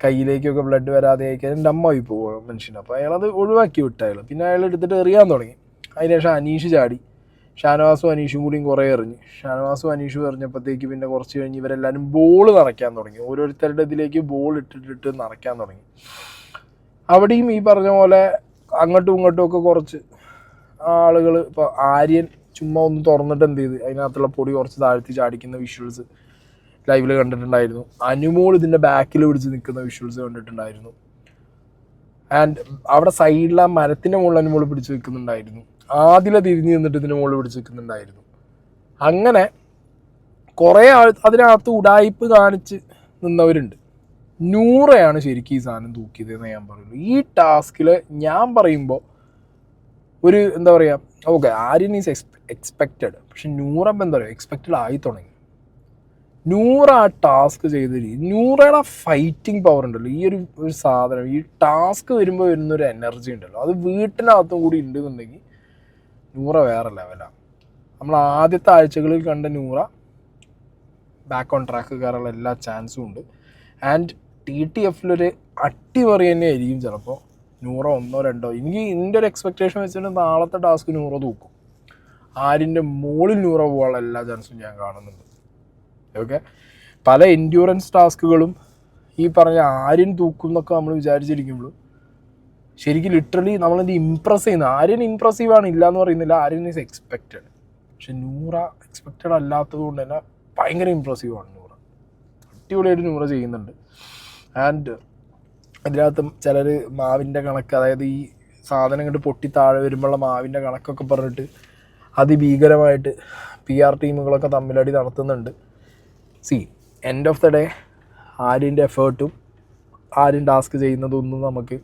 [SPEAKER 1] കയ്യിലേക്കൊക്കെ ബ്ലഡ് വരാതെ അയക്കാൻ ഡമ്മായി പോകും മനുഷ്യന്. അപ്പോൾ അയാളത് ഒഴിവാക്കി വിട്ട പിന്നെ അയാൾ എടുത്തിട്ട് എറിയാൻ തുടങ്ങി. അതിനുശേഷം അനീഷ് ചാടി, ഷാനവാസും അനീഷും കൂടിയും കുറേ എറിഞ്ഞ്. ഷാനവാസും അനീഷും എറിഞ്ഞപ്പോഴത്തേക്ക് പിന്നെ കുറച്ച് കഴിഞ്ഞ് ഇവരെല്ലാവരും ബോൾ നിറയ്ക്കാൻ തുടങ്ങി. ഓരോരുത്തരുടെ ഇതിലേക്ക് ബോൾ ഇട്ടിട്ട് നിറയ്ക്കാൻ തുടങ്ങി. അവിടെയും ഈ പറഞ്ഞ പോലെ അങ്ങോട്ടും ഇങ്ങോട്ടും ഒക്കെ കുറച്ച് ആളുകൾ, ഇപ്പോൾ ആര്യൻ ചുമ്മാ ഒന്ന് തുറന്നിട്ട് എന്ത് ചെയ്ത് അതിനകത്തുള്ള പൊടി കുറച്ച് താഴ്ത്തി ചാടിക്കുന്ന വിഷ്വൽസ് ലൈവിൽ കണ്ടിട്ടുണ്ടായിരുന്നു. അനുമോൾ ഇതിൻ്റെ ബാക്കിൽ പിടിച്ച് നിൽക്കുന്ന വിഷ്വൽസ് കണ്ടിട്ടുണ്ടായിരുന്നു. ആൻഡ് അവിടെ സൈഡിൽ ആ മരത്തിൻ്റെ മുകളിൽ അനുമോൾ പിടിച്ച് നിൽക്കുന്നുണ്ടായിരുന്നു. ആദില തിരിഞ്ഞ് നിന്നിട്ട് ഇതിൻ്റെ മുകളിൽ പിടിച്ച് നിൽക്കുന്നുണ്ടായിരുന്നു. അങ്ങനെ കുറേ അതിനകത്ത് ഉടായിപ്പ് കാണിച്ച് നിന്നവരുണ്ട്. നൂറയാണ് ശരിക്കും ഈ സാധനം തൂക്കിയതെന്ന് ഞാൻ പറയുള്ളൂ. ഈ ടാസ്കിൽ ഞാൻ പറയുമ്പോൾ ഒരു എന്താ പറയുക, ഓക്കെ ആര്യൻ ഈസ് എക്സ്പെക്റ്റഡ്, പക്ഷെ നൂറപ്പം എന്താ പറയുക എക്സ്പെക്റ്റഡ് ആയി തുടങ്ങി. നൂറ ആ ടാസ്ക് ചെയ്ത രീതി, നൂറയുടെ ഫൈറ്റിംഗ് പവർ ഉണ്ടല്ലോ, ഈ ഒരു സാധനം ഈ ടാസ്ക് വരുമ്പോൾ വരുന്നൊരു എനർജി ഉണ്ടല്ലോ, അത് വീട്ടിനകത്തും കൂടി ഉണ്ടെന്നുണ്ടെങ്കിൽ നൂറ വേറെ ലെവലാണ്. നമ്മൾ ആദ്യത്തെ ആഴ്ചകളിൽ കണ്ട നൂറ ബാക്ക് ഓൺ ട്രാക്ക് കയറാനുള്ള എല്ലാ ചാൻസും ഉണ്ട്. ആൻഡ് TTFലൊരു അട്ടിമറി തന്നെ ആയിരിക്കും ചിലപ്പോൾ നൂറ 1-2. എനിക്ക് എൻ്റെ ഒരു എക്സ്പെക്റ്റേഷൻ വെച്ചിട്ട് നാളത്തെ ടാസ്ക് നൂറ തൂക്കും. ആര്യൻ്റെ മുകളിൽ നൂറ പോകാനുള്ള എല്ലാ ചാൻസും ഞാൻ കാണുന്നുണ്ട്. ഓക്കെ, പല എൻഡ്യൂറൻസ് ടാസ്കുകളും ഈ പറഞ്ഞ ആര്യൻ തൂക്കും എന്നൊക്കെ നമ്മൾ വിചാരിച്ചിരിക്കുമ്പോൾ ശരിക്കും ലിറ്ററലി നമ്മളെന്ത് ഇമ്പ്രസ് ചെയ്യുന്നത്. ആര്യൻ ഇമ്പ്രസീവാണ്, ഇല്ല എന്ന് പറയുന്നില്ല, ആര്യൻ ഈസ് എക്സ്പെക്റ്റഡ്. പക്ഷെ നൂറ എക്സ്പെക്റ്റഡ് അല്ലാത്തത് കൊണ്ട് തന്നെ ഭയങ്കര ഇമ്പ്രസീവാണ് നൂറ. അടിപൊളിയായിട്ട് നൂറ ചെയ്യുന്നുണ്ട്. ആൻഡ് അതിനകത്തും ചിലർ മാവിൻ്റെ കണക്ക്, അതായത് ഈ സാധനം കണ്ട് പൊട്ടി താഴെ വരുമ്പോഴുള്ള മാവിൻ്റെ കണക്കൊക്കെ പറഞ്ഞിട്ട് അതിഭീകരമായിട്ട് PR ടീമുകളൊക്കെ തമ്മിലടി നടത്തുന്നുണ്ട്. എൻഡ് ഓഫ് ദ ഡേ ആര്യൻ്റെ എഫേർട്ടും ആര്യൻ ടാസ്ക് ചെയ്യുന്നതൊന്നും നമുക്ക്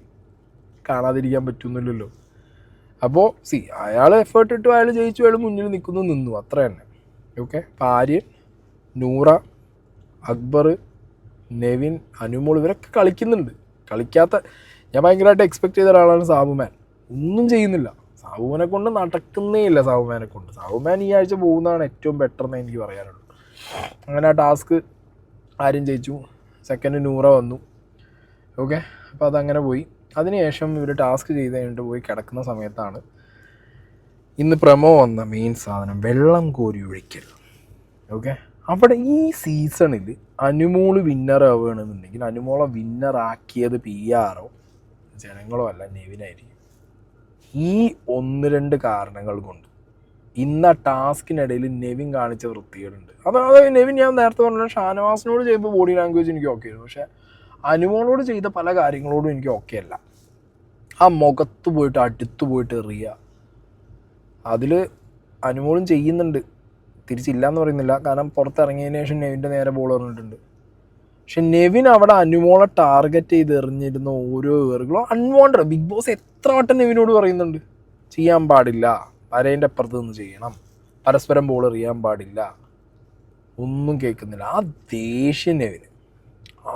[SPEAKER 1] കാണാതിരിക്കാൻ പറ്റുന്നില്ലല്ലോ. അപ്പോൾ അയാൾ എഫേർട്ട് ഇട്ടു, അയാൾ ജയിച്ചു, അയാൾ മുന്നിൽ നിന്നു, അത്ര തന്നെ. ഓക്കെ, അപ്പോൾ ആര്യൻ, നൂറ, അക്ബർ, നെവിൻ, അനുമോൾ ഇവരൊക്കെ കളിക്കുന്നുണ്ട്. കളിക്കാത്ത ഞാൻ ഭയങ്കരമായിട്ട് എക്സ്പെക്ട് ചെയ്ത ഒരാളാണ് സാബുമാൻ. ഒന്നും ചെയ്യുന്നില്ല. സാബുമാനെ കൊണ്ട് നടക്കുന്നേ ഇല്ല. സാബുമാൻ ഈ ആഴ്ച പോകുന്നതാണ് ഏറ്റവും ബെറ്റർ എന്ന് എനിക്ക് പറയാനുള്ളൂ. അങ്ങനെ ആ ടാസ്ക് ആര്യൻ ജയിച്ചു, സെക്കൻഡ് നൂറ വന്നു. ഓക്കെ, അപ്പോൾ അതങ്ങനെ പോയി. അതിനുശേഷം ഇവർ ടാസ്ക് ചെയ്ത് കഴിഞ്ഞിട്ട് പോയി കിടക്കുന്ന സമയത്താണ് ഇന്ന് പ്രമോ വന്ന മെയിൻ സാധനം, വെള്ളം കോരി ഒഴിക്കൽ. ഓക്കെ, അവിടെ ഈ സീസണിൽ അനുമോള് വിന്നറാവുകയാണെന്നുണ്ടെങ്കിൽ അനുമോളെ വിന്നറാക്കിയത് PR-ഓ ജനങ്ങളോ അല്ല, നെവിനായിരിക്കും. ഈ 1-2 കാരണങ്ങൾ കൊണ്ട് ഇന്ന് ആ ടാസ്കിനിടയിൽ നെവിൻ കാണിച്ച വൃത്തികളുണ്ട്. അതായത് നെവിൻ, ഞാൻ നേരത്തെ പറഞ്ഞ ഷാനവാസിനോട് ചെയ്യുമ്പോൾ ബോഡി ലാംഗ്വേജ് എനിക്ക് ഓക്കെ ആയിരുന്നു, പക്ഷേ അനുമോളോട് ചെയ്ത പല കാര്യങ്ങളോടും എനിക്ക് ഓക്കെ അല്ല. ആ മുഖത്ത് പോയിട്ട് അടുത്ത് പോയിട്ട് എറിയുക, അതിൽ അനുമോളും ചെയ്യുന്നുണ്ട്, തിരിച്ചില്ല എന്ന് പറയുന്നില്ല. കാരണം പുറത്തിറങ്ങിയതിന് ശേഷം നെവിൻ്റെ നേരെ ബോൾ എറിഞ്ഞിട്ടുണ്ട്. പക്ഷെ നെവിൻ അവിടെ അനുമോളെ ടാർഗറ്റ് ചെയ്ത് എറിഞ്ഞിരുന്ന ഓരോ എറികളും അൺവാണ്ടഡ്. ബിഗ് ബോസ് എത്ര വട്ടം നെവിനോട് പറയുന്നുണ്ട്, ചെയ്യാൻ പാടില്ല, വരേൻ്റെ അപ്പുറത്ത് നിന്ന് ചെയ്യണം, പരസ്പരം ബോൾ എറിയാൻ പാടില്ല, ഒന്നും കേൾക്കുന്നില്ല. ആ ദേഷ്യം നെവിന്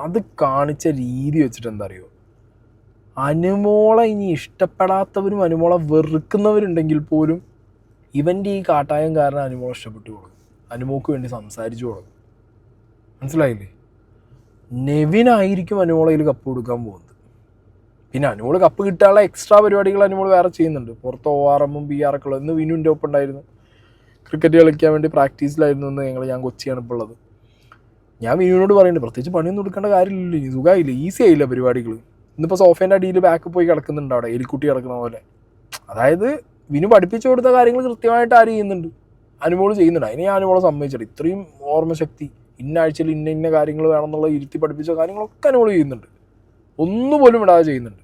[SPEAKER 1] അത് കാണിച്ച രീതി വെച്ചിട്ട് എന്താ അറിയോ, അനുമോളെ ഇനി ഇഷ്ടപ്പെടാത്തവരും അനുമോളെ വെറുക്കുന്നവരുണ്ടെങ്കിൽ പോലും ഇവൻ്റെ ഈ കാട്ടായം കാരണം അനുമോളെ ഇഷ്ടപ്പെട്ടു കൊടുക്കും, അനുമോക്ക് വേണ്ടി സംസാരിച്ചു കൊടുക്കും. മനസ്സിലായില്ലേ? നെവിനായിരിക്കും അനുമോളയിൽ കപ്പ് കൊടുക്കാൻ പോകുന്നത്. പിന്നെ അനുമോള് കപ്പ് കിട്ടാനുള്ള എക്സ്ട്രാ പരിപാടികൾ അനുമോൾ വേറെ ചെയ്യുന്നുണ്ട്. പുറത്ത് ORM-ഉം PR-ഒക്കെ ഉള്ളത്. ഇന്ന് വിനുവിൻ്റെ ഒപ്പം ഉണ്ടായിരുന്നു, ക്രിക്കറ്റ് കളിക്കാൻ വേണ്ടി പ്രാക്ടീസിലായിരുന്നു. എന്ന് ഞാൻ കൊച്ചിയാണ് ഇപ്പോൾ ഉള്ളത്. ഞാൻ വിനുവിനോട് പറയുന്നുണ്ട്, പ്രത്യേകിച്ച് പണിയൊന്നും കൊടുക്കേണ്ട കാര്യമില്ലല്ലോ, ഇനി സുഖമായില്ല, ഈസി ആയില്ല പരിപാടികൾ. ഇന്നിപ്പോൾ സോഫേൻ്റെ അടിയിൽ ബാക്ക് പോയി കിടക്കുന്നുണ്ട്, അവിടെ എലിക്കുട്ടി കിടക്കുന്ന പോലെ. അതായത് വിനു പഠിപ്പിച്ചു കൊടുത്ത കാര്യങ്ങൾ കൃത്യമായിട്ട് ആര് ചെയ്യുന്നുണ്ട്, അനുമോൾ ചെയ്യുന്നുണ്ട്. അതിനെ ഞാൻ അനുമോളെ സമ്മതിച്ചിട്ട്, ഇത്രയും ഓർമ്മശക്തി, ഇന്ന ആഴ്ചയിൽ ഇന്ന കാര്യങ്ങൾ വേണമെന്നുള്ള ഇരുത്തി പഠിപ്പിച്ച കാര്യങ്ങളൊക്കെ അനുമോൾ ചെയ്യുന്നുണ്ട്, ഒന്നുപോലും ഇടാതെ ചെയ്യുന്നുണ്ട്.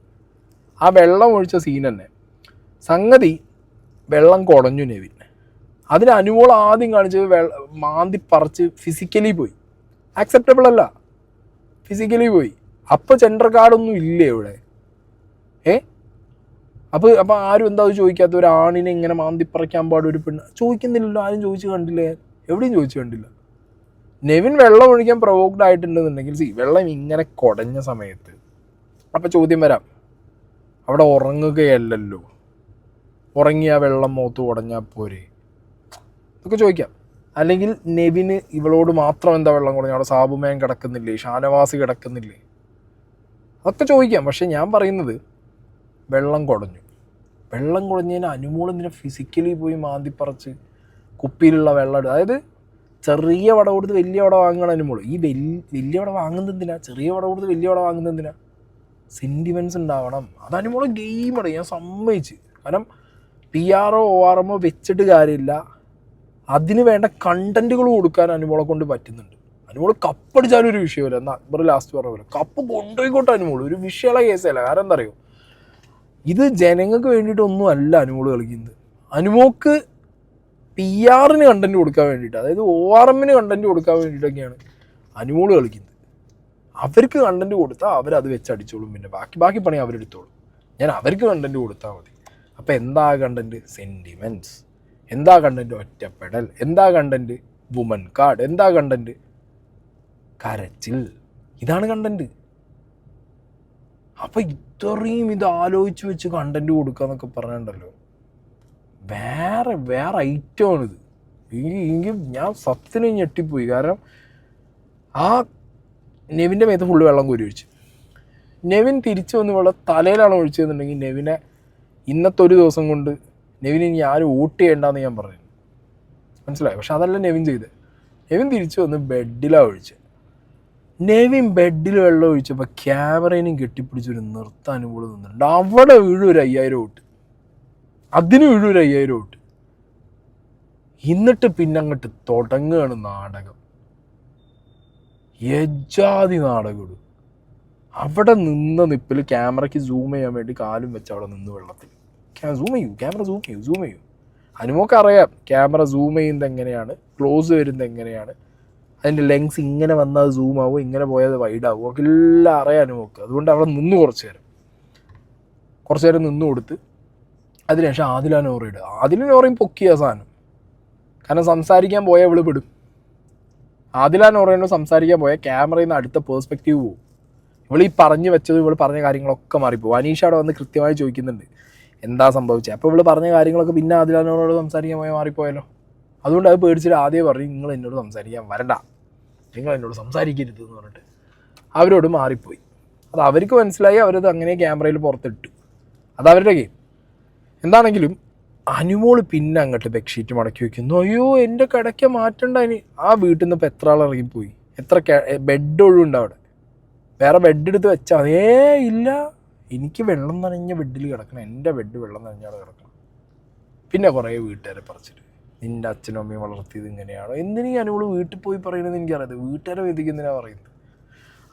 [SPEAKER 1] ആ വെള്ളം ഒഴിച്ച സീൻ തന്നെ സംഗതി, വെള്ളം കുടഞ്ഞു നെവിൻ. അതിന് അനുമോൾ ആദ്യം കാണിച്ചത് മാന്തി പറിച്ച് ഫിസിക്കലി പോയി, ആക്സെപ്റ്റബിൾ അല്ല, ഫിസിക്കലി പോയി. അപ്പോൾ ജെൻഡർ കാർഡൊന്നും ഇല്ലേ ഇവിടെ? അപ്പോൾ ആരും എന്താ ചോദിക്കാത്ത, ഒരു ആണിനെ ഇങ്ങനെ മാന്തിപ്പറയ്ക്കാൻ പാടും ഒരു പെണ്ണ് ചോദിക്കുന്നില്ലല്ലോ, ആരും ചോദിച്ചു കണ്ടില്ലേ, എവിടെയും ചോദിച്ചു കണ്ടില്ല. നെവിൻ വെള്ളം ഒഴിക്കാൻ പ്രൊവോക്ഡ് ആയിട്ടുണ്ടെന്നുണ്ടെങ്കിൽ വെള്ളം ഇങ്ങനെ കുടഞ്ഞ സമയത്ത് അപ്പോൾ ചോദ്യം വരാം, അവിടെ ഉറങ്ങുകയല്ലല്ലോ, ഉറങ്ങിയ വെള്ളം മുഖത്ത് കുടഞ്ഞാൽ പോരെ, ഇതൊക്കെ ചോദിക്കാം. അല്ലെങ്കിൽ നെവിന് ഇവളോട് മാത്രം എന്താ വെള്ളം കുടഞ്ഞ, അവിടെ സാബുമാൻ കിടക്കുന്നില്ലേ, ഷാനവാസ് കിടക്കുന്നില്ലേ, അതൊക്കെ ചോദിക്കാം. പക്ഷെ ഞാൻ പറയുന്നത് വെള്ളം കുടഞ്ഞതിന് അനുമോൾ എന്തിനാ ഫിസിക്കലി പോയി മാന്തിപ്പറച്ച് കുപ്പിയിലുള്ള വെള്ളം, അതായത് ചെറിയ വട കൊടുത്ത് വലിയ വട വാങ്ങണം അനുമോൾ. ഈ വലിയ വട വാങ്ങുന്നത് എന്തിനാ, ചെറിയ വട കൊടുത്ത് വലിയ വട വാങ്ങുന്നത് എന്തിനാ? സെൻറ്റിമെൻറ്റ്സ് ഉണ്ടാവണം. അത് അനുമോൾ ഗെയിമാണ്, ഞാൻ സമ്മതിച്ച്. കാരണം PR-ഓ ORM-ഓ വെച്ചിട്ട് കാര്യമില്ല, അതിന് വേണ്ട കണ്ടൻറ്റുകൾ കൊടുക്കാൻ അനുമോളെ കൊണ്ട് പറ്റുന്നുണ്ട്. അനുമോൾ കപ്പടിച്ചാലും ഒരു വിഷയമില്ല. എന്നാൽ അക്ബർ ലാസ്റ്റ് പറഞ്ഞ പോലെ കപ്പ് കൊണ്ടുപോയിക്കോട്ടെ അനുമോൾ, ഒരു വിഷയമുള്ള കേസല്ല. കാരണം എന്താ അറിയോ, ഇത് ജനങ്ങൾക്ക് വേണ്ടിയിട്ടൊന്നും അല്ല അനുമോൾ കളിക്കുന്നത്. അനുമോക്ക് PR-ന് കണ്ടൻറ്റ് കൊടുക്കാൻ വേണ്ടിയിട്ട്, അതായത് ORM-ന് കണ്ടൻറ്റ് കൊടുക്കാൻ വേണ്ടിയിട്ടൊക്കെയാണ് അനുമോൾ കളിക്കുന്നത്. അവർക്ക് കണ്ടൻറ്റ് കൊടുത്താൽ അവരത് വെച്ച് അടിച്ചോളും, പിന്നെ ബാക്കി പണി അവരെടുത്തോളും. ഞാൻ അവർക്ക് കണ്ടൻറ്റ് കൊടുത്താൽ മതി. അപ്പോൾ എന്താ കണ്ടൻറ്റ്? സെൻറ്റിമെൻറ്റ്സ്. എന്താ കണ്ടൻറ്റ്? ഒറ്റപ്പെടൽ. എന്താ കണ്ടൻറ്റ്? Woman card. എന്താ കണ്ടൻറ്റ്? കരച്ചിൽ. ഇതാണ് കണ്ടൻറ്റ്. അപ്പോൾ ഇത്രയും ഇത് ആലോചിച്ച് വെച്ച് കണ്ടൻറ്റ് കൊടുക്കുക എന്നൊക്കെ പറഞ്ഞിട്ടുണ്ടല്ലോ, വേറെ ഐറ്റമാണിത്. എനിക്ക് ഞാൻ സത്യത്തിന് ഞെട്ടിപ്പോയി. കാരണം ആ നെവിൻ്റെ മേത്ത് ഫുള്ള് വെള്ളം കോരി ഒഴിച്ച്, നെവിൻ തിരിച്ചു വന്ന് ഇവിടെ തലയിലാണ് ഒഴിച്ചതെന്നുണ്ടെങ്കിൽ നെവിനെ ഇന്നത്തെ ഒരു ദിവസം കൊണ്ട് നെവിന് ഇനി ആരും വോട്ട് ചെയ്യേണ്ടെന്ന് ഞാൻ പറയുന്നു. മനസ്സിലായി. പക്ഷെ അതല്ല നെവിൻ ചെയ്ത്. നെവിൻ തിരിച്ചു വന്ന് ബെഡിലാണ് ഒഴിച്ചത്. നെവിൻ ബെഡിൽ വെള്ളം ഒഴിച്ചപ്പോൾ ക്യാമറേനെയും കെട്ടിപ്പിടിച്ചൊരു നിർത്താൻ അനുകൂലം നിന്നിട്ടുണ്ട്. അവിടെ വീഴും ഒരു 5000 ഔട്ട്, അതിന് വീഴും ഒരു 5000 ഔട്ട്. എന്നിട്ട് പിന്നെ അങ്ങോട്ട് തുടങ്ങുകയാണ് നാടകം. യജാതി നാടകം ഇടും. അവിടെ നിന്ന നിപ്പിൽ ക്യാമറയ്ക്ക് സൂം ചെയ്യാൻ വേണ്ടി കാലും വെച്ച് അവിടെ നിന്ന് വെള്ളത്തിൽ ക്യാമറ സൂം ചെയ്യൂ. അനുമോക്ക് അറിയാം ക്യാമറ സൂം ചെയ്യുന്നത് എങ്ങനെയാണ്, ക്ലോസ് വരുന്നത് എങ്ങനെയാണ്, അതിൻ്റെ ലെങ്സ് ഇങ്ങനെ വന്നാൽ സൂം ആവും, ഇങ്ങനെ പോയാൽ വൈഡ് ആവും, ഒക്കെ എല്ലാം അറിയാം അനുമോക്ക്. അതുകൊണ്ട് അവിടെ നിന്ന് കുറച്ച് നേരം നിന്ന് കൊടുത്ത് അതിനുശേഷം ആദില നോറ ഇടുക. ആദില നോറയും പൊക്കിയ സാധനം. കാരണം സംസാരിക്കാൻ പോയാൽ ഇവള് പെടും. ആദില നോറയോട് സംസാരിക്കാൻ പോയാൽ ക്യാമറയിൽ നിന്ന് അടുത്ത പേഴ്സ്പെക്റ്റീവ് പോകും. ഇവൾ ഈ പറഞ്ഞു വെച്ചത്, ഇവൾ പറഞ്ഞ കാര്യങ്ങളൊക്കെ മാറിപ്പോകും. അനീഷ അവിടെ വന്ന് കൃത്യമായി ചോദിക്കുന്നുണ്ട് എന്താ സംഭവിച്ചത്. അപ്പോൾ ഇവൾ പറഞ്ഞ കാര്യങ്ങളൊക്കെ പിന്നെ ആദില നോറയോട് സംസാരിക്കാൻ പോയാൽ മാറിപ്പോയാലോ. അതുകൊണ്ട് അത് പേടിച്ചിട്ട് ആദ്യം പറഞ്ഞു നിങ്ങൾ എന്നോട് സംസാരിക്കാൻ വരണ്ട, നിങ്ങൾ എന്നോട് സംസാരിക്കരുത് എന്ന് പറഞ്ഞിട്ട് അവരോട് മാറിപ്പോയി. അത് അവർക്ക് മനസ്സിലായി. അവരത് അങ്ങനെ ക്യാമറയിൽ പുറത്തിട്ടു. അത് അവരുടെ ഗെയിം. എന്താണെങ്കിലും അനുമോള് പിന്നെ അങ്ങോട്ട് ബെഡ്ഷീറ്റ് മടക്കി വയ്ക്കുന്നു. അയ്യോ എൻ്റെ കിടക്ക മാറ്റണ്ട. ഇനി ആ വീട്ടിൽ നിന്ന് ഇപ്പോൾ എത്ര ആൾ ഇറങ്ങിപ്പോയി, എത്ര ബെഡ് ഒഴിവുണ്ട് അവിടെ, വേറെ ബെഡ് എടുത്ത് വെച്ചാൽ ഇല്ല, എനിക്ക് വെള്ളം നനഞ്ഞ ബെഡിൽ കിടക്കണം, എൻ്റെ ബെഡ് വെള്ളം നനഞ്ഞാൽ കിടക്കണം. പിന്നെ കുറേ വീട്ടുകാരെ പറിച്ചിട്ട് നിൻ്റെ അച്ഛനും അമ്മയും വളർത്തിയത് ഇങ്ങനെയാണോ, എന്തിനീ അനുമോള് വീട്ടിൽ പോയി പറയുന്നത് എനിക്കറിയാം, വീട്ടുകാരെ വേദിക്ക് എന്തിനാണ് പറയുന്നത്.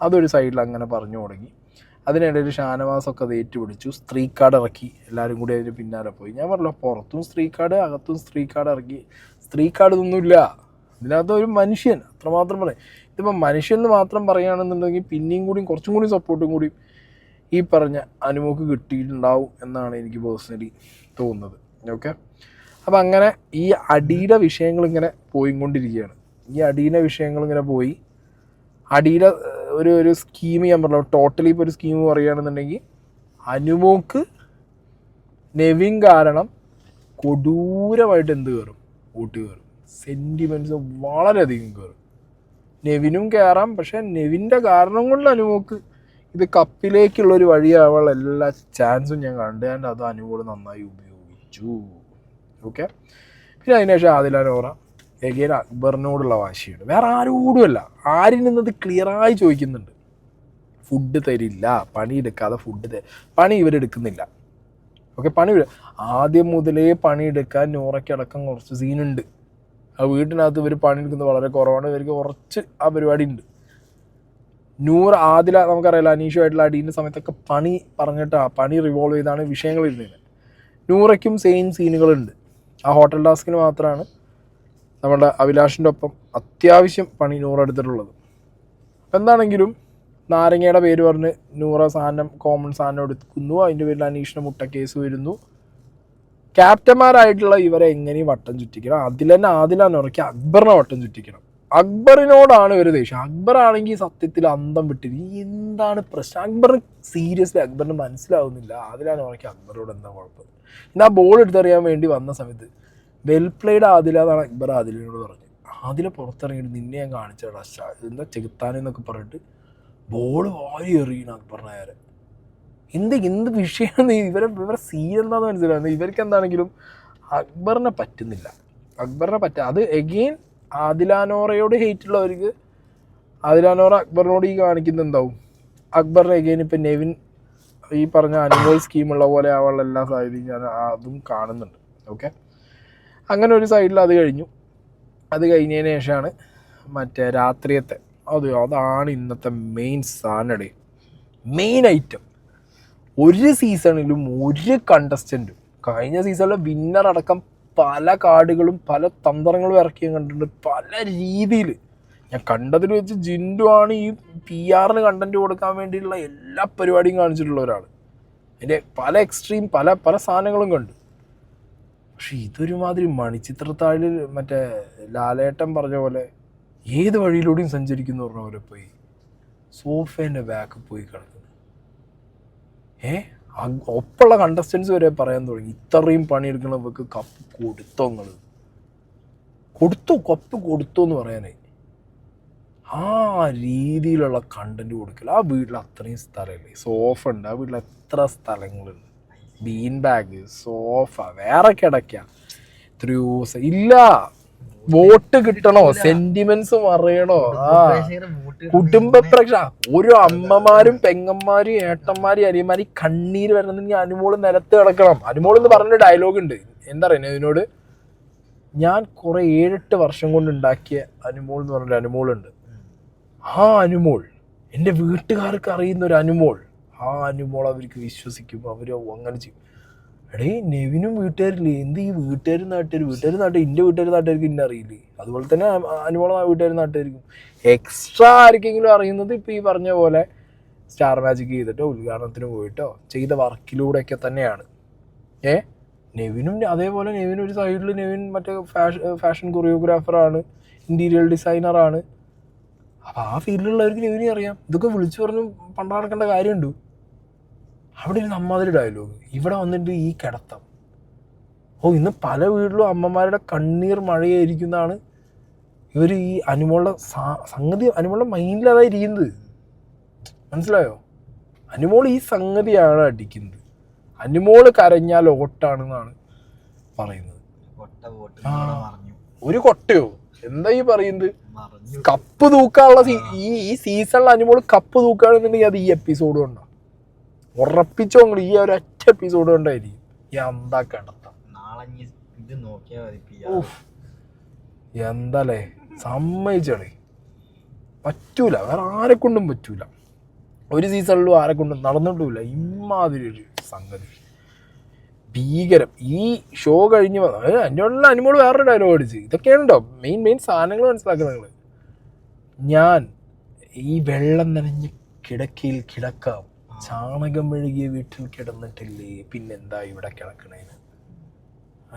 [SPEAKER 1] അതൊരു സൈഡിൽ അങ്ങനെ പറഞ്ഞു തുടങ്ങി. അതിനിടയിൽ ഷാനവാസൊക്കെ അത് ഏറ്റുപിടിച്ചു. സ്ത്രീ കാർഡ് ഇറക്കി, എല്ലാവരും കൂടി അതിന് പിന്നാലെ പോയി. ഞാൻ പറഞ്ഞല്ലോ പുറത്തും സ്ത്രീ കാർഡ് അകത്തും സ്ത്രീ കാർഡ് ഇറക്കി. സ്ത്രീ കാർഡ് ഇതൊന്നുമില്ല, ഇതിനകത്ത് ഒരു മനുഷ്യൻ അത്രമാത്രം പറയും. ഇതിപ്പോൾ മനുഷ്യൻ എന്ന് മാത്രം പറയുകയാണെന്നുണ്ടെങ്കിൽ പിന്നെയും കൂടി കുറച്ചും കൂടി സപ്പോർട്ടും കൂടി ഈ പറഞ്ഞ അനുമോക്ക് കിട്ടിയിട്ടുണ്ടാവും എന്നാണ് എനിക്ക് പേഴ്സണലി തോന്നുന്നത്. ഓക്കെ, അപ്പം അങ്ങനെ ഈ അടിയുടെ വിഷയങ്ങളിങ്ങനെ പോയിക്കൊണ്ടിരിക്കുകയാണ്. ഈ അടിയുടെ വിഷയങ്ങളിങ്ങനെ പോയി അടിയുടെ ഒരു സ്കീം ഞാൻ പറഞ്ഞു. ടോട്ടലി ഇപ്പോൾ ഒരു സ്കീം പറയുകയാണെന്നുണ്ടെങ്കിൽ അനുമോക്ക് നെവിൻ കാരണം കൊടൂരമായിട്ട് എന്ത് കയറും, വോട്ട് കയറും, സെൻറ്റിമെൻറ്റ്സ് വളരെയധികം കയറും. നെവിനും കയറാം, പക്ഷേ നെവിൻ്റെ കാരണം കൊണ്ട് അനുമോക്ക് ഇത് കപ്പിലേക്കുള്ളൊരു വഴിയാവാനുള്ള എല്ലാ ചാൻസും ഞാൻ കണ്ടു. ആൻഡ് അത് അനുമോള് നന്നായി ഉപയോഗിച്ചു. ഓക്കെ, പിന്നെ അതിനുശേഷം ആദില നോറ എഗെയിൻ അക്ബറിനോടുള്ള വാശിയുണ്ട്. വേറെ ആരോടുമല്ല, ആരിൽ നിന്നത് ക്ലിയറായി ചോദിക്കുന്നുണ്ട്. ഫുഡ് തരില്ല, പണിയെടുക്കാതെ പണി ഇവരെടുക്കുന്നില്ല. ഓക്കെ, ആദ്യം മുതലേ പണിയെടുക്കാൻ നോറയ്ക്കടക്കം കുറച്ച് സീനുണ്ട്. ആ വീട്ടിനകത്ത് ഇവർ പണിയെടുക്കുന്നത് വളരെ കുറവാണ്. ഇവർക്ക് കുറച്ച് ആ പരിപാടി ഉണ്ട്. ആദില നമുക്കറിയാലോ അനീഷുമായിട്ടുള്ള അടീൻ്റെ സമയത്തൊക്കെ പണി റിവോൾവ് ചെയ്താണ് വിഷയങ്ങൾ ഇരുന്നത്. നൂറയ്ക്കും സെയിം സീനുകളുണ്ട്. ആ ഹോട്ടൽ ടാസ്കിന് മാത്രമാണ് നമ്മുടെ അഭിലാഷിൻ്റെ ഒപ്പം അത്യാവശ്യം പണി നൂറ് എടുത്തിട്ടുള്ളത്. അപ്പം എന്താണെങ്കിലും നാരങ്ങയുടെ പേര് പറഞ്ഞ് നൂറ കോമൺ സാധനം എടുക്കുന്നു. അതിൻ്റെ പേരിൽ അനീഷിന് മുട്ടക്കേസ് വരുന്നു. ക്യാപ്റ്റന്മാരായിട്ടുള്ള ഇവരെ എങ്ങനെയും വട്ടം ചുറ്റിക്കണം. ആദില നോറയ്ക്ക് അക്ബറിനെ വട്ടം ചുറ്റിക്കണം. അക്ബറിനോടാണ് ഇവർ ദേഷ്യം. അക്ബറാണെങ്കിൽ സത്യത്തിൽ അന്തം വിട്ടിരിക്കും. എന്താണ് പ്രശ്നം? അക്ബറിന് മനസ്സിലാവുന്നില്ല ആദില നോറയ്ക്ക് അക്ബറോട് എന്താ കുഴപ്പം. ഇന്ന് ആ ബോൾ എടുത്തറിയാൻ വേണ്ടി വന്ന സമയത്ത് വെൽ പ്ലേഡ് ആദില എന്നാണ് അക്ബർ ആദിലിനോട് പറഞ്ഞത്. ആദില പുറത്തിറങ്ങിയിട്ട് നിന്നെ ഞാൻ കാണിച്ചടാ എന്താ ചെകുത്താനെന്നൊക്കെ പറഞ്ഞിട്ട് ബോൾ വാരി എറിയണം അക്ബറിനെ നേരെ. എന്ത് വിഷയമാണ് ഇവരെ സീൻ എന്താണെന്ന് മനസ്സിലാകുന്നത്. ഇവർക്ക് എന്താണെങ്കിലും അക്ബറിനെ പറ്റുന്നില്ല. അത് എഗെയിൻ ആദില നോറയോട് ഹെയ്റ്റുള്ളവർക്ക് ആദില നോറ അക്ബറിനോട് ഈ കാണിക്കുന്നത് എന്താവും, അക്ബറിനെ എഗെയിൻ ഇപ്പം നെവിൻ ഈ പറഞ്ഞ അനുമോൾ സ്കീമുള്ള പോലെ ആവാനുള്ള എല്ലാ സാധ്യതയും ഞാൻ അതും കാണുന്നുണ്ട്. ഓക്കെ, അങ്ങനെ ഒരു സൈഡിൽ അത് കഴിഞ്ഞു. അത് കഴിഞ്ഞതിന് ശേഷമാണ് മറ്റേ രാത്രിയത്തെ അതാണ് ഇന്നത്തെ മെയിൻ സാധനയുടെ മെയിൻ ഐറ്റം. ഒരു സീസണിലും ഒരു കണ്ടസ്റ്റൻറ്റും കഴിഞ്ഞ സീസണിലെ വിന്നർ അടക്കം പല കാർഡുകളും പല തന്ത്രങ്ങളും ഇറക്കിയും കണ്ടിട്ടുണ്ട്. പല രീതിയിൽ ഞാൻ കണ്ടതിൽ വെച്ച് ജിൻഡു ആണ് ഈ PR കണ്ടന്റ് കൊടുക്കാൻ വേണ്ടിയിട്ടുള്ള എല്ലാ പരിപാടിയും കാണിച്ചിട്ടുള്ള ഒരാൾ. അതിൻ്റെ പല എക്സ്ട്രീം പല സാധനങ്ങളും കണ്ടു. പക്ഷെ ഇതൊരുമാതിരി മണിച്ചിത്രത്താഴിൽ മറ്റേ ലാലേട്ടൻ പറഞ്ഞ പോലെ ഏത് വഴിയിലൂടെയും സഞ്ചരിക്കുന്നു പറഞ്ഞ പോലെ പോയി സോഫേൻ്റെ ബാക്ക് പോയി കിടക്കുന്നു. ഒപ്പമുള്ള കണ്ടസ്റ്റൻസ് വരെ പറയാൻ തുടങ്ങി ഇത്രയും പണിയെടുക്കണവർക്ക് കപ്പ് കൊടുത്തോ, കപ്പ് കൊടുത്തോ എന്ന് പറയാനായി. ആ രീതിയിലുള്ള കണ്ടന്റ് കൊടുക്കില്ല. ആ വീട്ടിൽ അത്രയും സ്ഥലമില്ലേ, സോഫ ഉണ്ട്, ആ വീട്ടിൽ എത്ര സ്ഥലങ്ങളുണ്ട്, ബീൻ ബാഗ്, സോഫ, വേറെ കിടക്ക, എത്രയോ ഇല്ല. വോട്ട് കിട്ടണോ, സെന്റിമെന്റ്സ് അറിയണോ? കുടുംബ പ്രേക്ഷ ഓരോ അമ്മമാരും പെങ്ങന്മാരും ഏട്ടന്മാരും അനിയന്മാരും കണ്ണീര് വരണമെങ്കിൽ അനുമോള് നിലത്ത് കിടക്കണം. അനുമോൾ എന്ന് പറഞ്ഞൊരു ഡയലോഗ് ഉണ്ട്, എന്താ പറയുന്നത് ഇതിനോട്, ഞാൻ കുറെ 7-8 വർഷം കൊണ്ട് ഉണ്ടാക്കിയ അനുമോൾ എന്ന് പറഞ്ഞൊരു അനുമോളുണ്ട്. ആ അനുമോൾ എൻ്റെ വീട്ടുകാർക്ക് അറിയുന്ന ഒരു അനുമോൾ, ആ അനുമോൾ അവർക്ക് വിശ്വസിക്കും, അവർ അങ്ങനെ ചെയ്യും. എടേ നെവിനും വീട്ടുകാരില്ലേ, എന്ത് ഈ വീട്ടുകാരും നാട്ടുകാർ എൻ്റെ വീട്ടുകാരും നാട്ടുകാർക്ക് ഇന്നെ അറിയില്ലേ, അതുപോലെ തന്നെ അനുമോളെ വീട്ടുകാരും നാട്ടുകാർക്കും. എക്സ്ട്രാ ആർക്കെങ്കിലും അറിയുന്നത് ഇപ്പം ഈ പറഞ്ഞ പോലെ സ്റ്റാർ മാജിക് ചെയ്തിട്ടോ ഉദ്ഘാടനത്തിന് പോയിട്ടോ ചെയ്ത വർക്കിലൂടെയൊക്കെ തന്നെയാണ്. നെവിനും അതേപോലെ, നെവിൻ ഒരു സൈഡിൽ നെവിൻ മറ്റേ ഫാഷൻ കൊറിയോഗ്രാഫറാണ്, ഇൻറ്റീരിയർ ഡിസൈനറാണ്. അപ്പം ആ ഫീൽഡിലുള്ളവർക്ക് നെവിനെ അറിയാം. ഇതൊക്കെ വിളിച്ചു പറഞ്ഞു പണ്ട നടക്കേണ്ട കാര്യമുണ്ട്. അവിടെ ഒരു നമ്മാതിരി ഡയലോഗ്, ഇവിടെ വന്നിട്ട് ഈ കിടത്തം. ഇന്ന് പല വീട്ടിലും അമ്മമാരുടെ കണ്ണീർ മഴയായിരിക്കുന്നതാണ് ഇവർ ഈ അനുമോളുടെ സംഗതി, അനുമോളുടെ മൈൻഡിൽ അതായിരിക്കുന്നത്. മനസ്സിലായോ? അനുമോൾ ഈ സംഗതിയാണ് അടിക്കുന്നത്. അനുമോള് കരഞ്ഞാൽ ഓട്ടാണെന്നാണ് പറയുന്നത്. ഒരു കൊട്ടയോ എന്താ ഈ പറയുന്നത്? കപ്പ് തൂക്കാനുള്ള ഈ സീസണിൽ അനുമോള് കപ്പ് തൂക്കുകയാണെന്നുണ്ടെങ്കിൽ അത് ഈ എപ്പിസോഡ് കൊണ്ടാണ്. ഉറപ്പിച്ചോ നിങ്ങൾ, ഈ ഒരൊറ്റ എപ്പിസോഡ് കൊണ്ടായിരിക്കും. എന്താ കിടത്താം എന്താലേ, സമ്മതിച്ചടേ, പറ്റൂല, വേറെ ആരെ കൊണ്ടും പറ്റൂല. ഒരു സീസണിലും ആരെ കൊണ്ടും നടന്നിട്ടില്ല ഇമാതിരി ഒരു സംഗതി. ഭീകരം. ഈ ഷോ കഴിഞ്ഞ് എന്നോടുള്ള അനുമോള് വേറൊരു ഡയലോഗ് അടിച്ച്, ഇതൊക്കെയാണോ മെയിൻ സാധനങ്ങൾ മനസ്സിലാക്കുന്നത് നിങ്ങൾ. ഞാൻ ഈ വെള്ളം നനഞ്ഞ കിടക്കയിൽ കിടക്കാം, ചാണകം മെഴുകിയ വീട്ടിൽ കിടന്നിട്ടില്ലേ, പിന്നെന്താ ഇവിടെ കിടക്കണേന്?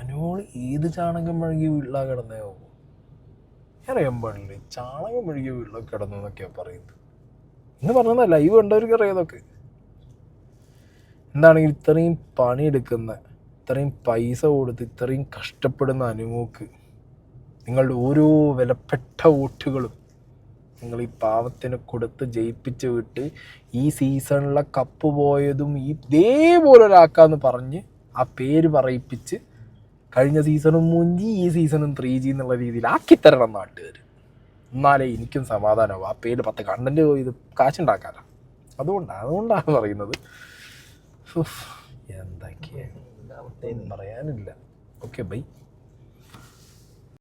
[SPEAKER 1] അനുമോള് ഏത് ചാണകം മെഴുകിയ വീട്ടിലാണ് കിടന്നോ അറിയാൻ പാടില്ലേ. ചാണകം മെഴുകിയ വീട്ടിലൊക്കെ കിടന്നു എന്നൊക്കെയാണ് പറയുന്നത്. ഇന്ന് പറഞ്ഞതല്ല, ലൈവ് കണ്ടവർക്ക് അറിയാതൊക്കെ. എന്താണെങ്കിൽ ഇത്രയും പണിയെടുക്കുന്ന, ഇത്രയും പൈസ കൊടുത്ത് ഇത്രയും കഷ്ടപ്പെടുന്ന അനുമോക്ക് നിങ്ങളുടെ ഓരോ വിലപ്പെട്ട വോട്ടുകളും നിങ്ങൾ ഈ പാവത്തിന് കൊടുത്ത് ജയിപ്പിച്ച് വിട്ട് ഈ സീസണിലെ കപ്പ് പോയതും ഇതേപോലെ ഒരാക്കാന്ന് പറഞ്ഞ് ആ പേര് പറയിപ്പിച്ച് കഴിഞ്ഞ സീസണും 3G ഈ സീസണും 3G എന്നുള്ള രീതിയിൽ ആക്കിത്തരണം നാട്ടുകാർ. എന്നാലേ എനിക്കും സമാധാനമാവും. ആ പേര് 10 കണ്ടന്റ് ഇത് കാശുണ്ടാക്കാനോ. അതുകൊണ്ടാണ് പറയുന്നത്. എന്തൊക്കെയാണ് പറയാനില്ല. Okay bye.